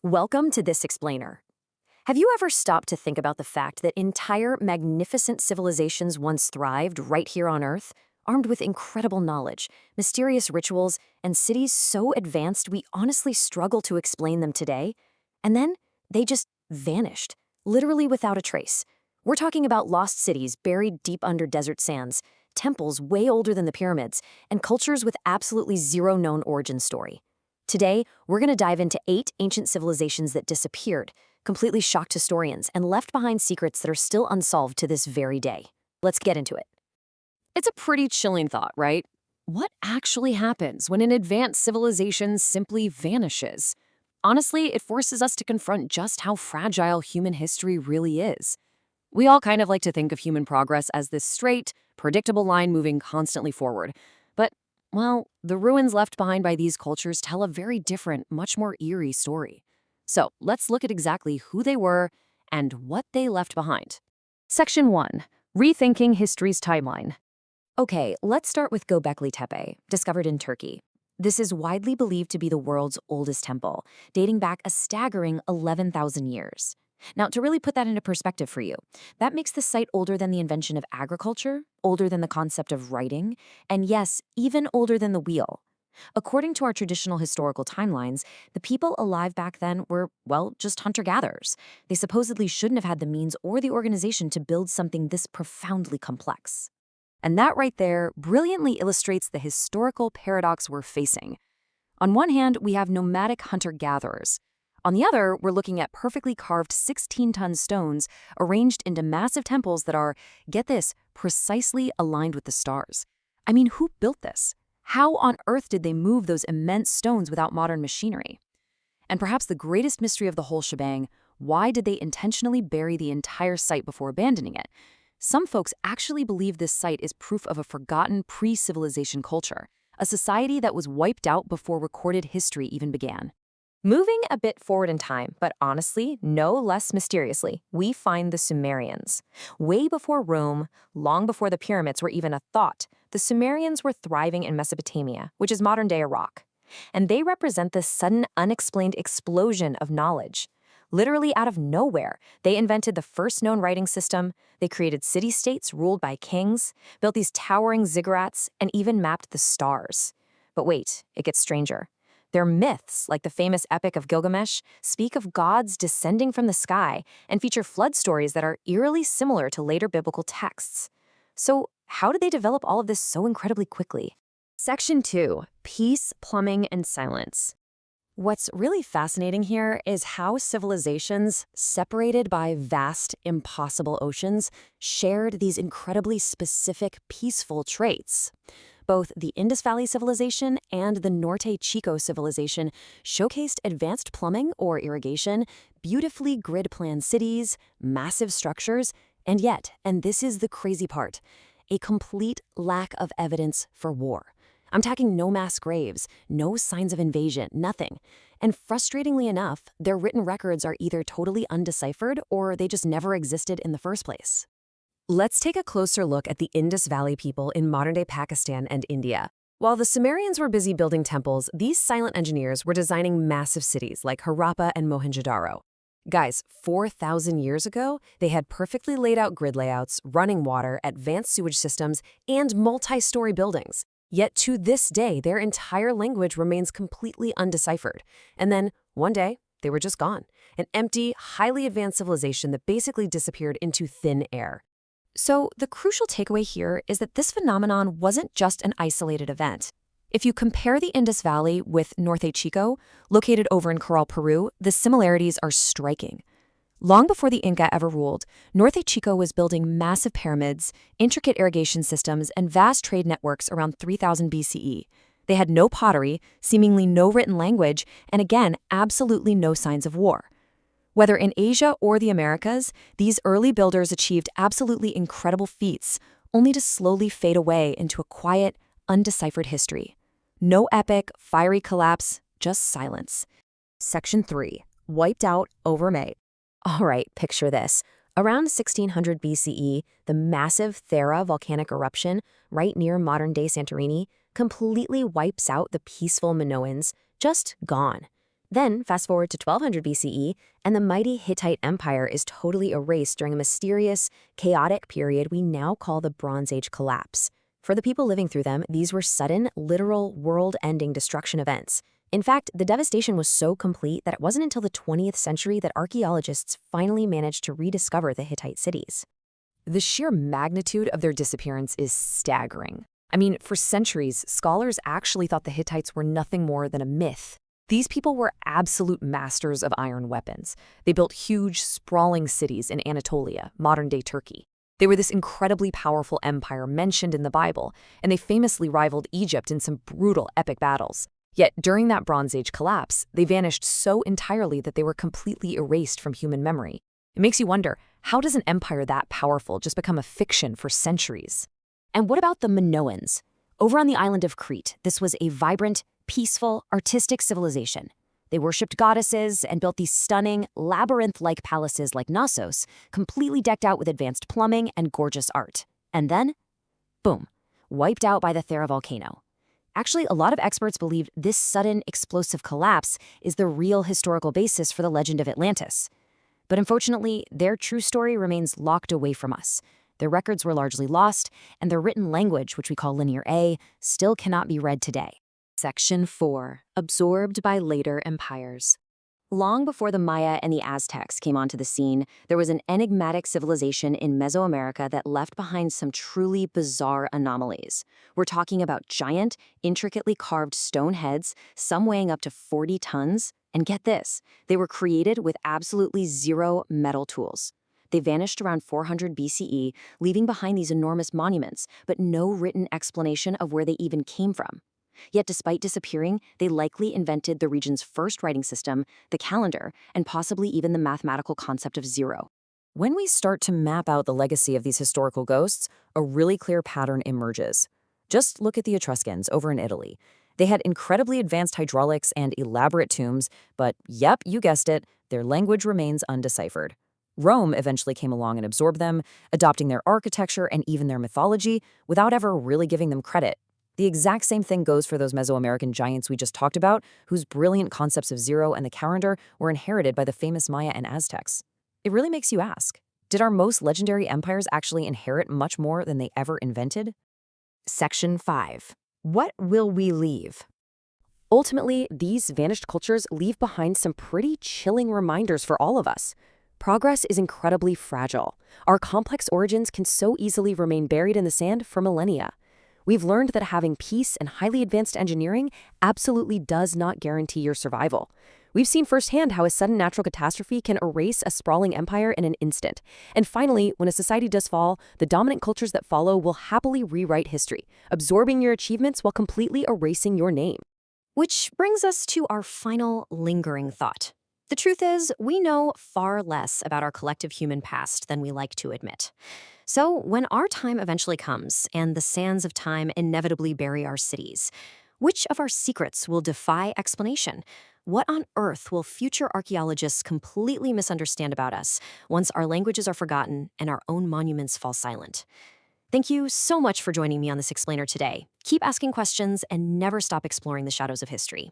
Welcome to This Explainer. Have you ever stopped to think about the fact that entire magnificent civilizations once thrived right here on Earth, armed with incredible knowledge, mysterious rituals, and cities so advanced we honestly struggle to explain them today? And then they just vanished, literally without a trace. We're talking about lost cities buried deep under desert sands, temples way older than the pyramids, and cultures with absolutely zero known origin story. Today, we're going to dive into 8 ancient civilizations that disappeared, completely shocked historians, and left behind secrets that are still unsolved to this very day. Let's get into it. It's a pretty chilling thought, right? What actually happens when an advanced civilization simply vanishes? Honestly, it forces us to confront just how fragile human history really is. We all kind of like to think of human progress as this straight, predictable line moving constantly forward. But, well, the ruins left behind by these cultures tell a very different, much more eerie story. So let's look at exactly who they were and what they left behind. Section 1. Rethinking History's Timeline. Okay, let's start with Göbekli Tepe, discovered in Turkey. This is widely believed to be the world's oldest temple, dating back a staggering 11,000 years. Now, to really put that into perspective for you, that makes the site older than the invention of agriculture, older than the concept of writing, and yes, even older than the wheel. According to our traditional historical timelines, the people alive back then were, well, just hunter-gatherers. They supposedly shouldn't have had the means or the organization to build something this profoundly complex. And that right there brilliantly illustrates the historical paradox we're facing. On one hand, we have nomadic hunter-gatherers. On the other, we're looking at perfectly carved 16-ton stones arranged into massive temples that are, get this, precisely aligned with the stars. I mean, who built this? How on earth did they move those immense stones without modern machinery? And perhaps the greatest mystery of the whole shebang, why did they intentionally bury the entire site before abandoning it? Some folks actually believe this site is proof of a forgotten pre-civilization culture, a society that was wiped out before recorded history even began. Moving a bit forward in time, but honestly, no less mysteriously, we find the Sumerians. Way before Rome, long before the pyramids were even a thought, the Sumerians were thriving in Mesopotamia, which is modern-day Iraq. And they represent this sudden, unexplained explosion of knowledge. Literally out of nowhere, they invented the first known writing system, they created city-states ruled by kings, built these towering ziggurats, and even mapped the stars. But wait, it gets stranger. Their myths, like the famous Epic of Gilgamesh, speak of gods descending from the sky and feature flood stories that are eerily similar to later biblical texts. So, how did they develop all of this so incredibly quickly? Section 2. Peace, Plumbing, and Silence. What's really fascinating here is how civilizations, separated by vast, impossible oceans, shared these incredibly specific, peaceful traits. Both the Indus Valley civilization and the Norte Chico civilization showcased advanced plumbing or irrigation, beautifully grid-planned cities, massive structures, and yet, and this is the crazy part, a complete lack of evidence for war. I'm talking no mass graves, no signs of invasion, nothing. And frustratingly enough, their written records are either totally undeciphered or they just never existed in the first place. Let's take a closer look at the Indus Valley people in modern-day Pakistan and India. While the Sumerians were busy building temples, these silent engineers were designing massive cities like Harappa and Mohenjo-daro. Guys, 4,000 years ago, they had perfectly laid out grid layouts, running water, advanced sewage systems, and multi-story buildings. Yet to this day, their entire language remains completely undeciphered. And then, one day, they were just gone. An empty, highly advanced civilization that basically disappeared into thin air. So the crucial takeaway here is that this phenomenon wasn't just an isolated event. If you compare the Indus Valley with Norte Chico, located over in Caral, Peru, the similarities are striking. Long before the Inca ever ruled, Norte Chico was building massive pyramids, intricate irrigation systems, and vast trade networks around 3000 BCE. They had no pottery, seemingly no written language, and again, absolutely no signs of war. Whether in Asia or the Americas, these early builders achieved absolutely incredible feats, only to slowly fade away into a quiet, undeciphered history. No epic, fiery collapse, just silence. Section 3. Wiped out overnight. All right, picture this. Around 1600 BCE, the massive Thera volcanic eruption, right near modern-day Santorini, completely wipes out the peaceful Minoans, just gone. Then, fast forward to 1200 BCE, and the mighty Hittite Empire is totally erased during a mysterious, chaotic period we now call the Bronze Age collapse. For the people living through them, these were sudden, literal, world-ending destruction events. In fact, the devastation was so complete that it wasn't until the 20th century that archaeologists finally managed to rediscover the Hittite cities. The sheer magnitude of their disappearance is staggering. I mean, for centuries, scholars actually thought the Hittites were nothing more than a myth. These people were absolute masters of iron weapons. They built huge, sprawling cities in Anatolia, modern-day Turkey. They were this incredibly powerful empire mentioned in the Bible, and they famously rivaled Egypt in some brutal, epic battles. Yet during that Bronze Age collapse, they vanished so entirely that they were completely erased from human memory. It makes you wonder, how does an empire that powerful just become a fiction for centuries? And what about the Minoans? Over on the island of Crete, this was a vibrant, peaceful, artistic civilization. They worshipped goddesses and built these stunning, labyrinth-like palaces like Knossos, completely decked out with advanced plumbing and gorgeous art. And then, boom, wiped out by the Thera volcano. Actually, a lot of experts believe this sudden, explosive collapse is the real historical basis for the legend of Atlantis. But unfortunately, their true story remains locked away from us. Their records were largely lost, and their written language, which we call Linear A, still cannot be read today. Section 4. Absorbed by later empires. Long before the Maya and the Aztecs came onto the scene, there was an enigmatic civilization in Mesoamerica that left behind some truly bizarre anomalies. We're talking about giant, intricately carved stone heads, some weighing up to 40 tons. And get this, they were created with absolutely zero metal tools. They vanished around 400 BCE, leaving behind these enormous monuments, but no written explanation of where they even came from. Yet despite disappearing, they likely invented the region's first writing system, the calendar, and possibly even the mathematical concept of zero. When we start to map out the legacy of these historical ghosts, a really clear pattern emerges. Just look at the Etruscans over in Italy. They had incredibly advanced hydraulics and elaborate tombs, but yep, you guessed it, their language remains undeciphered. Rome eventually came along and absorbed them, adopting their architecture and even their mythology without ever really giving them credit. The exact same thing goes for those Mesoamerican giants we just talked about, whose brilliant concepts of zero and the calendar were inherited by the famous Maya and Aztecs. It really makes you ask, did our most legendary empires actually inherit much more than they ever invented? Section 5. What will we leave? Ultimately, these vanished cultures leave behind some pretty chilling reminders for all of us. Progress is incredibly fragile. Our complex origins can so easily remain buried in the sand for millennia. We've learned that having peace and highly advanced engineering absolutely does not guarantee your survival. We've seen firsthand how a sudden natural catastrophe can erase a sprawling empire in an instant. And finally, when a society does fall, the dominant cultures that follow will happily rewrite history, absorbing your achievements while completely erasing your name. Which brings us to our final lingering thought. The truth is, we know far less about our collective human past than we like to admit. So when our time eventually comes and the sands of time inevitably bury our cities, which of our secrets will defy explanation? What on earth will future archaeologists completely misunderstand about us once our languages are forgotten and our own monuments fall silent? Thank you so much for joining me on this explainer today. Keep asking questions and never stop exploring the shadows of history.